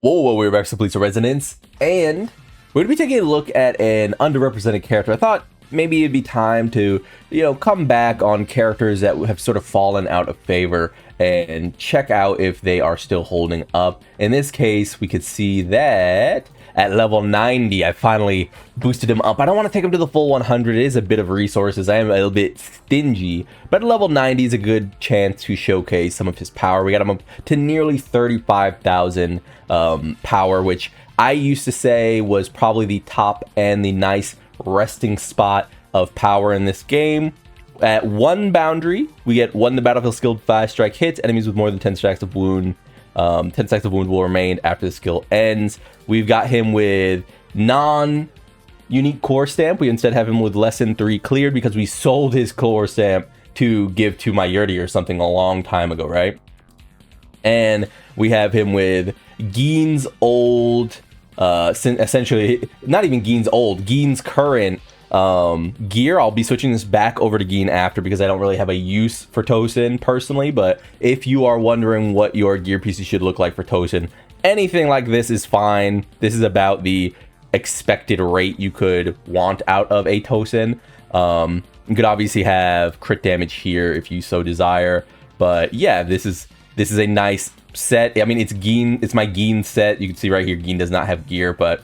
Whoa, we're back to Bleach Soul Resonance, and we're going to be taking a look at an underrepresented character. I thought maybe it'd be time to, come back on characters that have sort of fallen out of favor and check out if they are still holding up. In this case, we could see that at level 90, I finally boosted him up. I don't want to take him to the full 100. It is a bit of resources. I am a little bit stingy, but at level 90 is a good chance to showcase some of his power. We got him up to nearly 35,000 power, which I used to say was probably the top and the nice resting spot of power in this game. At one boundary, we get the battlefield skilled 5 strike hits. Enemies with more than 10 stacks of wound. 10 stacks of wound will remain after the skill ends. We've got him with non-unique core stamp. We instead have him with less than 3 cleared because we sold his core stamp to give to Mayuri or something a long time ago, right? And we have him with Gein's old, essentially, not even Gein's old, Gein's current gear. I'll be switching this back over to Gein after because I don't really have a use for Tosen personally, but if you are wondering what your gear pieces should look like for Tosen, anything like this is fine. This is about the expected rate you could want out of a Tosen. You could obviously have crit damage here if you so desire, but yeah, this is a nice set. I mean, it's Gein, it's my Gein set. You can see right here, Gein does not have gear, but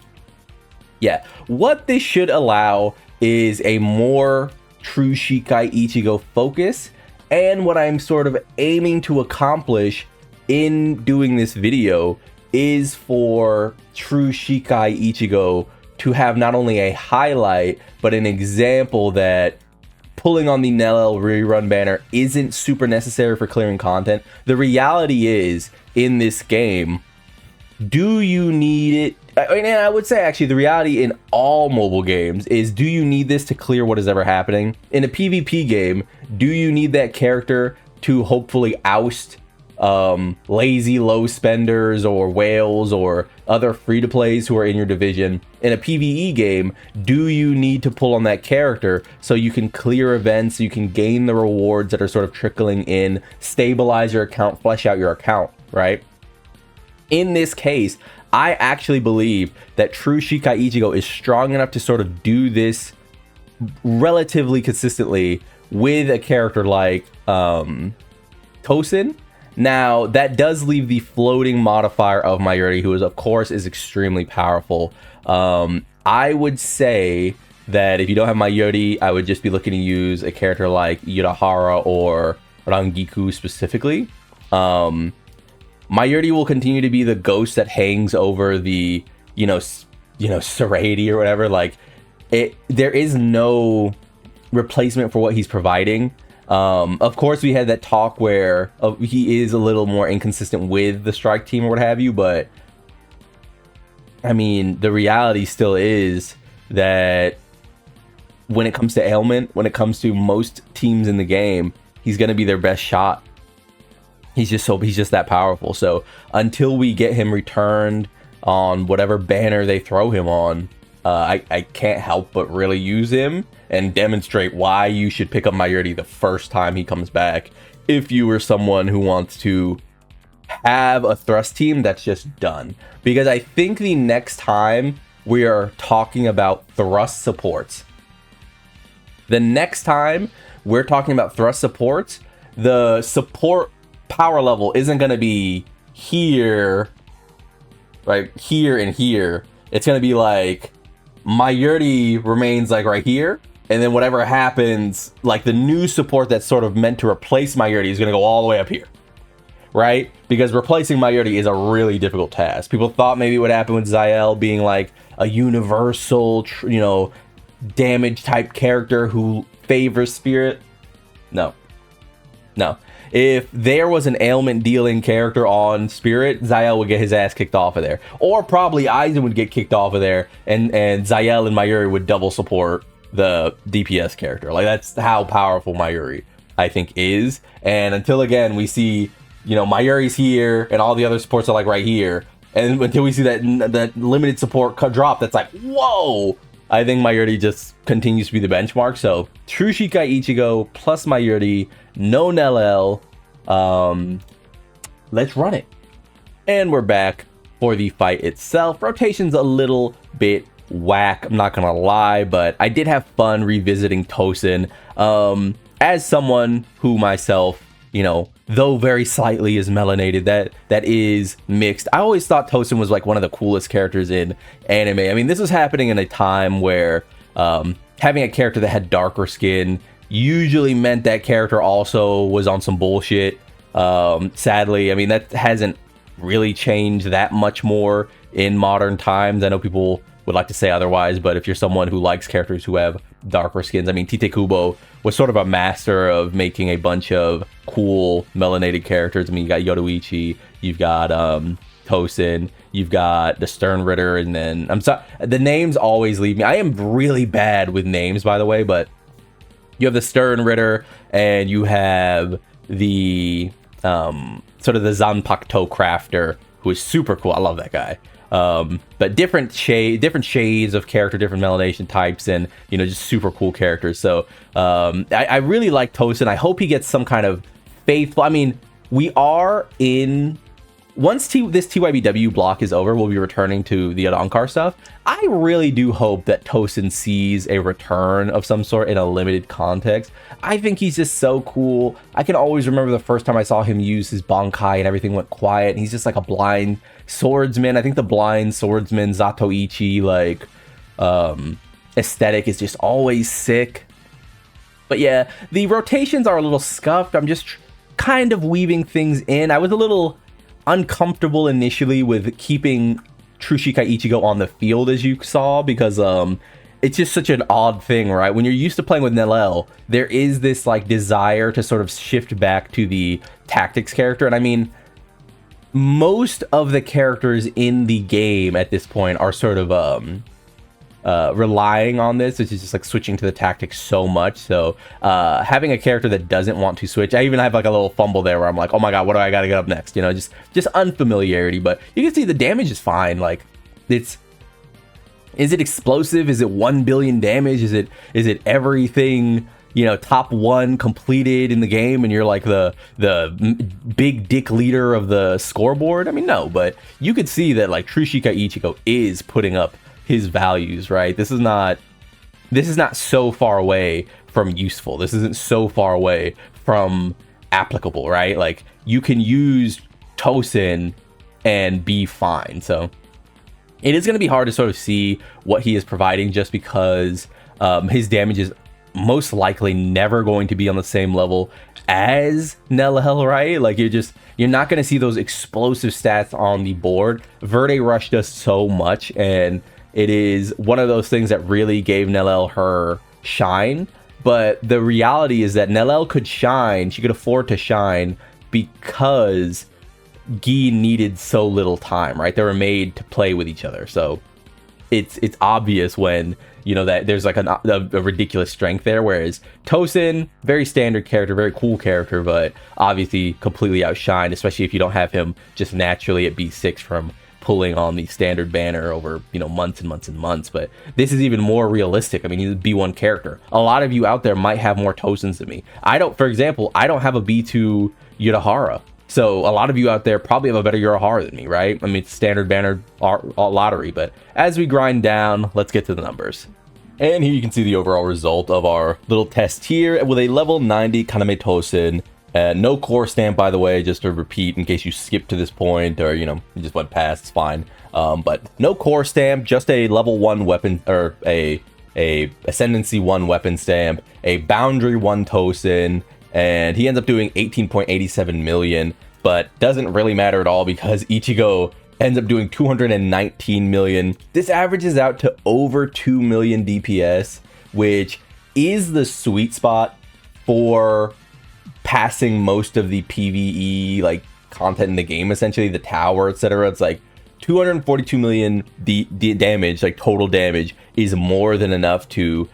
yeah, what this should allow is a more true Shikai Ichigo focus, and what I'm sort of aiming to accomplish in doing this video is for true Shikai Ichigo to have not only a highlight, but an example that pulling on the Nelliel rerun banner isn't super necessary for clearing content. The reality is, in this game, do you need it? And I would say, actually, the reality in all mobile games is, do you need this to clear what is ever happening? In a PvP game, do you need that character to hopefully oust lazy low spenders or whales or other free-to-plays who are in your division? In a PvE game, do you need to pull on that character so you can clear events, you can gain the rewards that are sort of trickling in, stabilize your account, flesh out your account, right? In this case, I actually believe that true Shikai Ichigo is strong enough to sort of do this relatively consistently with a character like Tosen. Now, that does leave the floating modifier of Mayuri, who is, of course, is extremely powerful. I would say that if you don't have Mayuri, I would just be looking to use a character like Yurahara or Rangiku specifically. Mayuri will continue to be the ghost that hangs over the, Serraty or whatever. Like, there is no replacement for what he's providing. Of course, we had that talk where he is a little more inconsistent with the strike team or what have you, but I mean, the reality still is that when it comes to ailment, when it comes to most teams in the game, he's going to be their best shot. He's just that powerful. So until we get him returned on whatever banner they throw him on, I can't help but really use him and demonstrate why you should pick up Mayuri the first time he comes back if you were someone who wants to have a thrust team that's just done. Because I think the next time we are talking about thrust supports, the support power level isn't going to be here, right here and here. It's going to be like Mayuri remains like right here, and then whatever happens, like the new support that's sort of meant to replace Mayuri is going to go all the way up here, right? Because replacing Mayuri is a really difficult task. People thought maybe it would happen with Zael being like a universal, damage type character who favors spirit. No. If there was an ailment dealing character on Spirit, Zael would get his ass kicked off of there. Or probably Aizen would get kicked off of there, and Zael and Mayuri would double support the DPS character. Like, that's how powerful Mayuri, I think, is. And until, again, we see, Mayuri's here, and all the other supports are, like, right here. And until we see that limited support drop, that's like, whoa! I think Mayuri just continues to be the benchmark. So, true Shikai Ichigo plus Mayuri, no Nelliel. Let's run it. And we're back. for the fight itself. Rotation's a little bit whack, I'm not gonna lie, but I did have fun revisiting Tosen. As someone who myself, you know, though very slightly is melanated, that is mixed, I always thought Tosen was like one of the coolest characters in anime. I mean, this was happening in a time where having a character that had darker skin usually meant that character also was on some bullshit. Sadly, I mean, that hasn't really changed that much more in modern times. I know people would like to say otherwise, but if you're someone who likes characters who have darker skins, I mean, Tite Kubo was sort of a master of making a bunch of cool melanated characters. I mean, you got Yoruichi, you've got Tosen, you've got the Stern Ritter, and then I'm sorry, the names always leave me. I am really bad with names, by the way, but you have the Stern Ritter and you have the sort of the Zanpakuto Crafter, who is super cool. I love that guy. But different shades of character, different melanation types, and, you know, just super cool characters. So I really like Tosen. I hope he gets some kind of faithful. I mean, we are in. Once this TYBW block is over, we'll be returning to the Ankar stuff. I really do hope that Tosen sees a return of some sort in a limited context. I think he's just so cool. I can always remember the first time I saw him use his Bankai and everything went quiet. And he's just like a blind swordsman. I think the blind swordsman Zatoichi like aesthetic is just always sick. But yeah, the rotations are a little scuffed. I'm just kind of weaving things in. I was a little uncomfortable initially with keeping Trushika Ichigo on the field, as you saw, because it's just such an odd thing, right? When you're used to playing with Nelliel, there is this like desire to sort of shift back to the tactics character. And I mean, most of the characters in the game at this point are sort of relying on this, which is just like switching to the tactics so much. So having a character that doesn't want to switch, I even have like a little fumble there where I'm like, oh my god, what do I gotta get up next? You know, just unfamiliarity. But you can see the damage is fine. Like, is it explosive? Is it 1 billion damage? Is it everything, you know, top 1 completed in the game and you're like the big dick leader of the scoreboard? I mean, no, but you could see that like Trushika Ichigo is putting up his values, right? This is not so far away from useful. This isn't so far away from applicable, right? Like, you can use Tosen and be fine. So it is going to be hard to sort of see what he is providing, just because his damage is most likely never going to be on the same level as Nelliel, right? Like, you're not going to see those explosive stats on the board. Verde Rush does so much, and it is one of those things that really gave Nelliel her shine. But the reality is that Nelliel could shine, she could afford to shine, because Guy needed so little time, right? They were made to play with each other. So it's obvious when, you know, that there's like a ridiculous strength there. Whereas Tosen, very standard character, very cool character, but obviously completely outshined, especially if you don't have him just naturally at B6 from pulling on the standard banner over, you know, months and months and months. But this is even more realistic. I mean, he's a B1 character. A lot of you out there might have more Tosens than me. For example, I don't have a B2 Urahara. So a lot of you out there probably have a better Urahara than me, right? I mean, it's standard banner lottery. But as we grind down, let's get to the numbers. And here you can see the overall result of our little test here with a level 90 Kaname Tosen. No core stamp, by the way, just to repeat in case you skipped to this point, or, you know, you just went past, it's fine. But no core stamp, just a level 1 weapon, or a Ascendancy 1 weapon stamp, a Boundary 1 Tosen, and he ends up doing 18.87 million, but doesn't really matter at all because Ichigo ends up doing 219 million. This averages out to over 2 million DPS, which is the sweet spot for passing most of the PvE like content in the game, essentially the tower, etc. It's like 242 million damage, like total damage, is more than enough to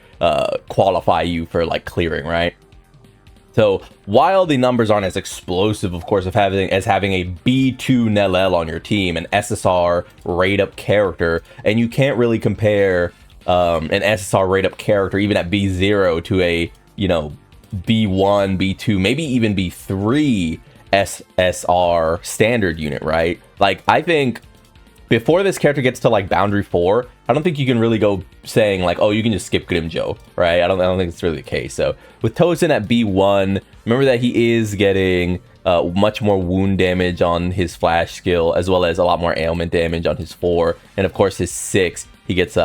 qualify you for like clearing, right? So while the numbers aren't as explosive, of course, as having a B2 Nelliel on your team, an SSR rate up character, and you can't really compare an SSR rate up character even at B0 to a, you know, B1, B2, maybe even B3 SSR standard unit, right? Like, I think before this character gets to like boundary 4, I don't think you can really go saying like, oh, you can just skip Grimjo, right? I don't think it's really the case. So with Tosen at B1, remember that he is getting much more wound damage on his flash skill, as well as a lot more ailment damage on his 4, and of course his 6, he gets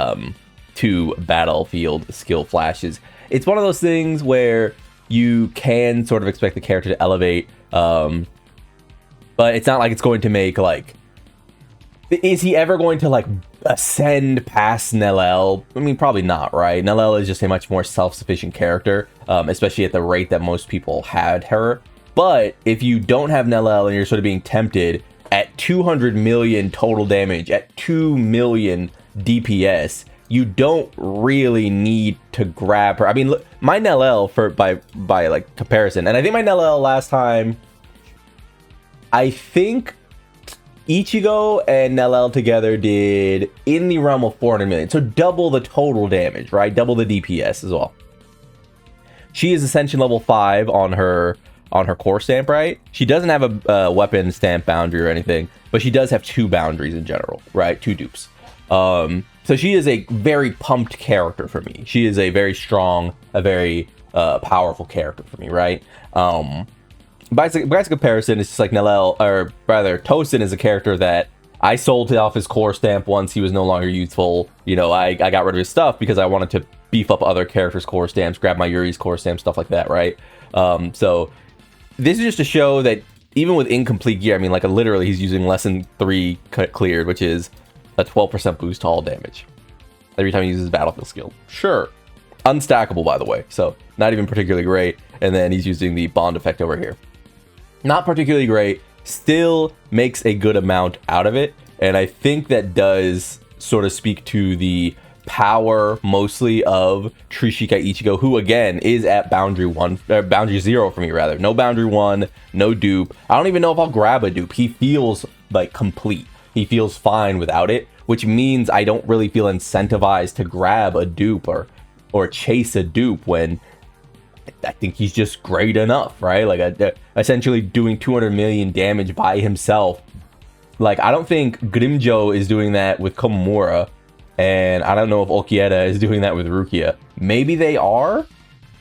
2 battlefield skill flashes. It's one of those things where you can sort of expect the character to elevate, but it's not like it's going to make like, is he ever going to like ascend past Nelliel? I mean, probably not, right? Nelliel is just a much more self-sufficient character, especially at the rate that most people had her. But if you don't have Nelliel and you're sort of being tempted at 200 million total damage, at 2 million DPS, you don't really need to grab her. I mean, look, my Nelliel by like comparison, and I think my Nelliel last time, I think Ichigo and Nelliel together did in the realm of 400 million. So double the total damage, right? Double the DPS as well. She is Ascension level 5 on her core stamp, right? She doesn't have a weapon stamp boundary or anything, but she does have 2 boundaries in general, right? 2 dupes. So she is a very pumped character for me. She is a very strong, a very powerful character for me, right? By comparison, it's just like Nelliel, or rather, Tosen is a character that I sold off his core stamp once he was no longer useful. You know, I got rid of his stuff because I wanted to beef up other characters' core stamps, grab my Yuri's core stamp, stuff like that, right? So this is just to show that even with incomplete gear, I mean, like literally he's using less than 3 cleared, which is a 12% boost to all damage every time he uses battlefield skill. Sure. Unstackable, by the way, so not even particularly great. And then he's using the bond effect over here. Not particularly great, still makes a good amount out of it. And I think that does sort of speak to the power mostly of Trishika Ichigo, who again is at boundary 1, boundary 0 for me rather. No boundary 1, no dupe. I don't even know if I'll grab a dupe. He feels like complete. He feels fine without it, which means I don't really feel incentivized to grab a dupe or chase a dupe when I think he's just great enough, right? Like essentially doing 200 million damage by himself. Like, I don't think Grimjo is doing that with Komamura, and I don't know if Okieta is doing that with Rukia. Maybe they are.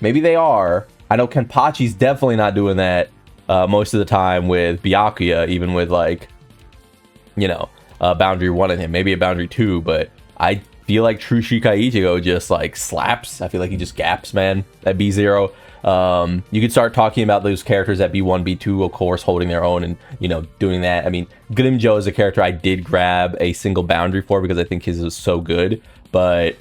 Maybe they are. I know Kenpachi's definitely not doing that most of the time with Byakuya, even with like, you know, boundary 1 in him. Maybe a boundary 2, but I feel like Trishika Ichigo just like slaps. I feel like he just gaps, man, at B0. You could start talking about those characters at B1, B2, of course, holding their own and, you know, doing that. I mean, Grimjo is a character I did grab a single boundary for because I think his is so good. But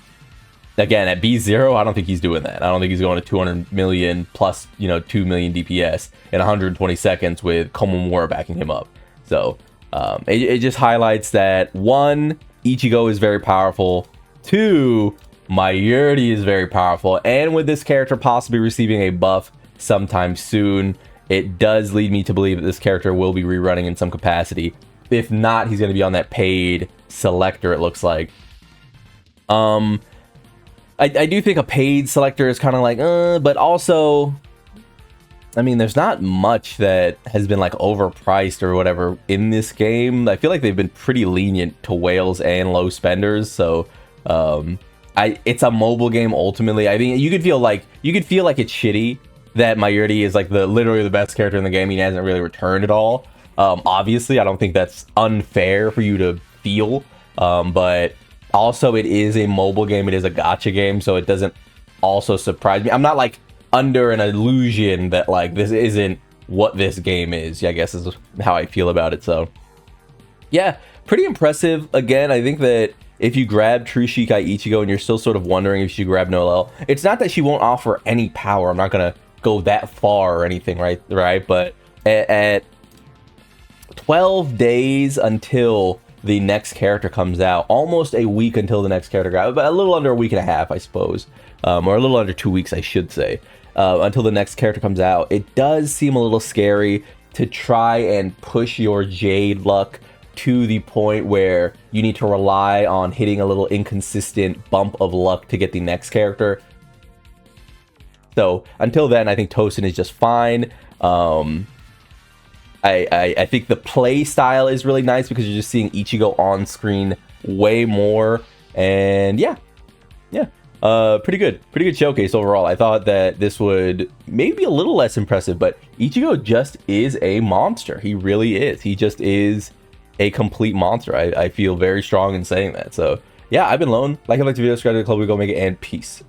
again, at B0, I don't think he's doing that. I don't think he's going to 200 million plus, you know, 2 million DPS in 120 seconds with Komamura backing him up. So it just highlights that 1, Ichigo is very powerful. 2, Mayuri is very powerful, and with this character possibly receiving a buff sometime soon, it does lead me to believe that this character will be rerunning in some capacity. If not, he's going to be on that paid selector, it looks like. I do think a paid selector is kind of like, but also, I mean, there's not much that has been like overpriced or whatever in this game. I feel like they've been pretty lenient to whales and low spenders, so it's a mobile game ultimately. I mean, you could feel like it's shitty that Mayuri is like literally the best character in the game. He hasn't really returned at all. Obviously, I don't think that's unfair for you to feel, but also it is a mobile game. It is a gacha game, so it doesn't also surprise me. I'm not like under an illusion that like this isn't what this game is, I guess is how I feel about it. So yeah, pretty impressive. Again, I think that if you grab Trishika Ichigo and you're still sort of wondering if you grab Nelliel, it's not that she won't offer any power. I'm not gonna go that far or anything, right? But at 12 days until the next character comes out, almost a week until the next character comes out, but a little under a week and a half, I suppose, or a little under 2 weeks, I should say, until the next character comes out, it does seem a little scary to try and push your Jade luck to the point where you need to rely on hitting a little inconsistent bump of luck to get the next character. So until then, I think Tosen is just fine. I think the play style is really nice because you're just seeing Ichigo on screen way more. And yeah, pretty good showcase overall. I thought that this would maybe be a little less impressive, but Ichigo just is a monster. He really is. He just is a complete monster. I feel very strong in saying that. So yeah, I've been Lone. Like the video, subscribe to the club, we go make it, and peace.